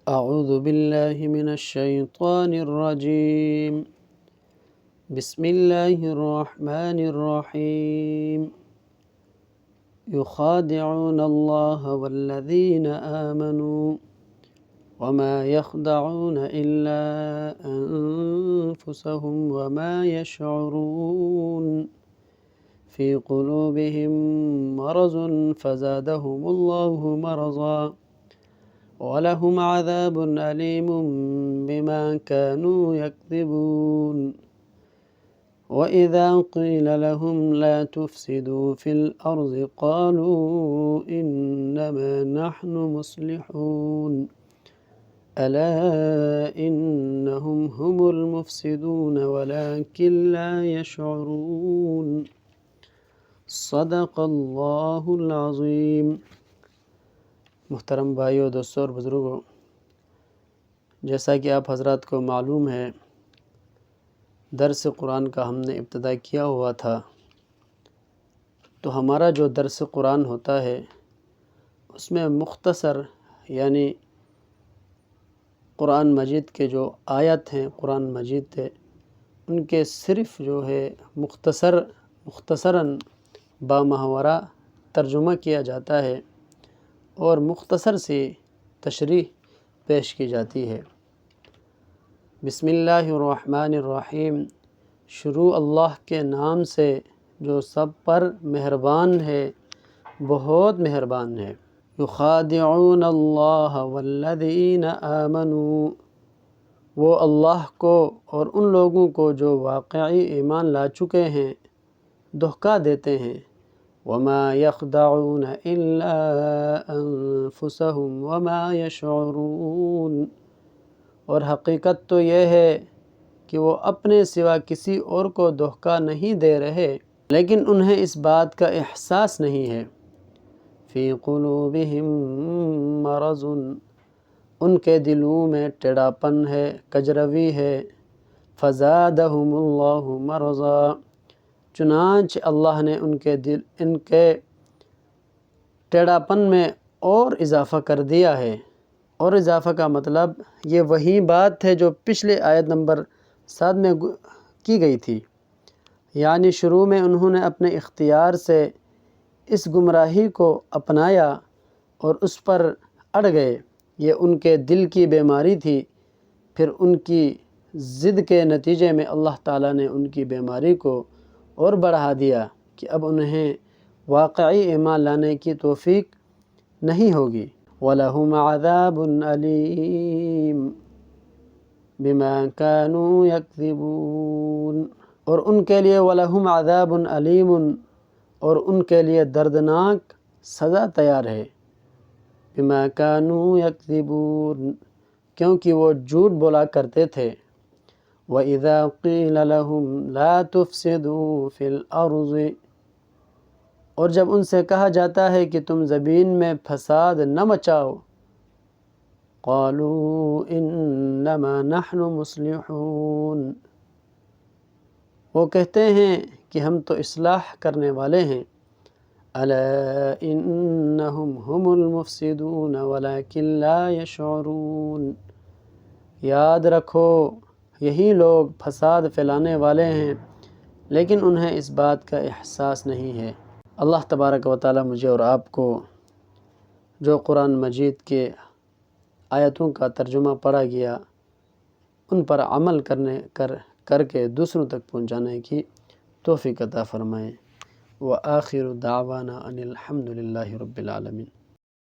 اعوذ باللہ من الشیطان الرجیم بسم اللہ الرحمن الرحیم یخادعون اللہ والذین آمنوا وما يخدعون إلا أنفسهم وما يشعرون في قلوبهم مرض فزادهم الله مرضا ولهم عذاب أليم بما كانوا يكذبون وإذا قيل لهم لا تفسدوا في الأرض قالوا إنما نحن مصلحون ألا إنهم هم المفسدون ولكن لا يشعرون صدق اللہ العظیم۔ محترم بھائیو، دوستو اور بزرگوں، جیسا کہ آپ حضرات کو معلوم ہے، درس قرآن کا ہم نے ابتدا کیا ہوا تھا۔ تو ہمارا جو درس قرآن ہوتا ہے اس میں مختصر یعنی قرآن مجید کے جو آیت ہیں، قرآن مجید ہے، ان کے صرف جو ہے مختصراً بامحورہ ترجمہ کیا جاتا ہے اور مختصر سی تشریح پیش کی جاتی ہے۔ بسم اللہ الرحمن الرحیم، شروع اللہ کے نام سے جو سب پر مہربان ہے، بہت مہربان ہے۔ یخادعون اللہ والذین آمنوا، وہ اللہ کو اور ان لوگوں کو جو واقعی ایمان لا چکے ہیں دھوکہ دیتے ہیں۔ وما يخدعون الا انفسهم وما يشعرون، اور حقیقت تو یہ ہے کہ وہ اپنے سوا کسی اور کو دھوکہ نہیں دے رہے، لیکن انہیں اس بات کا احساس نہیں ہے۔ فی قلوبہم مرض، ان کے دلوں میں ٹیڑھاپن ہے، کجروی ہے۔ فزادہم اللہ مرضا، چنانچہ اللہ نے ان کے ٹیڑھاپن میں اور اضافہ کر دیا ہے۔ اور اضافہ کا مطلب یہ وہی بات ہے جو پچھلے آیت نمبر 7 میں کی گئی تھی، یعنی شروع میں انہوں نے اپنے اختیار سے اس گمراہی کو اپنایا اور اس پر اڑ گئے، یہ ان کے دل کی بیماری تھی۔ پھر ان کی ضد کے نتیجے میں اللہ تعالیٰ نے ان کی بیماری کو اور بڑھا دیا کہ اب انہیں واقعی ایمان لانے کی توفیق نہیں ہوگی۔ وَلَهُمْ عَذَابٌ أَلِيمٌ بِمَا كَانُوا يَكْذِبُونَ، اور ان کے لیے وَلَهُمْ عَذَابٌ أَلِيمٌ، اور ان کے لیے دردناک سزا تیار ہے۔ بِمَا كَانُوا يَكْذِبُونَ، کیونکہ وہ جھوٹ بولا کرتے تھے۔ وَإِذَا قِيلَ لَهُمْ لَا تُفْسِدُوا فِي الْأَرْضِ، اور جب ان سے کہا جاتا ہے کہ تم زمین میں فساد نہ مچاؤ، قَالُوا إِنَّمَا نَحْنُ مُصْلِحُونَ، وہ کہتے ہیں کہ ہم تو اصلاح کرنے والے ہیں۔ أَلَا إِنَّهُمْ هُمُ الْمُفْسِدُونَ وَلَكِنْ لَا يَشْعُرُونَ، یاد رکھو یہی لوگ فساد پھیلانے والے ہیں، لیکن انہیں اس بات کا احساس نہیں ہے۔ اللہ تبارک و تعالی مجھے اور آپ کو جو قرآن مجید کے آیتوں کا ترجمہ پڑھا گیا ان پر عمل کر کے دوسروں تک پہنچانے کی توفیق عطا فرمائے۔ وآخر دعوانا ان الحمد للہ رب العالمین۔